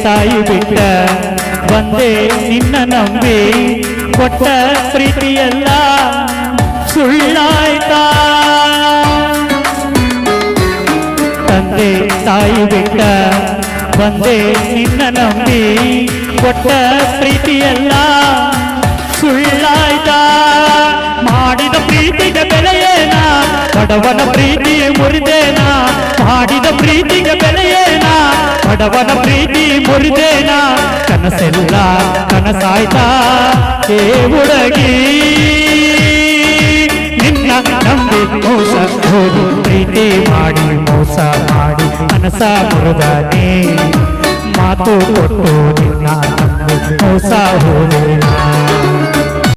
ತಾಯಿ ಬಿಟ್ಟ ಬಂದೆ ನಿನ್ನ ನಂಬಿ ಕೊಟ್ಟ ಪ್ರೀತಿಯೆಲ್ಲ ಸುಳ್ಳಾಯ್ತಾ ತಂದೆ ತಾಯಿ ಬಿಟ್ಟ ಬಂದೆ ನಿನ್ನ ನಂಬಿ ಕೊಟ್ಟ ಪ್ರೀತಿಯೆಲ್ಲ ಸುಳ್ಳಾಯ್ತಾ ಮಾಡಿದ ಪ್ರೀತಿಗೆ ಬೆಲೆಯೇನ ಬಡವನ ಪ್ರೀತಿ ಮುರಿದೇನ ಮಾಡಿದ ಪ್ರೀತಿಗೆ ಬೆಲೆಯೇನ ಬಡವನ ಪ್ರೀತಿ ಮುರಿದೇನ ಕನಸೆಲ್ಲ ಕನಸಾಯ್ತಾ ಏ ಹುಡುಗಿ ನಿನ್ನ ನಂಬಿ ಮೋಸ ಹೋದು ಪ್ರೀತಿ ಮಾಡಿ ಮೋಸ ಮಾಡಿ ಕನಸ ಮುರಿದನೇ ಮಾತು ಕೊಟ್ಟು ನಿನ್ನ ನಂಬಿ ಮೋಸ ಹೋದೇನಾ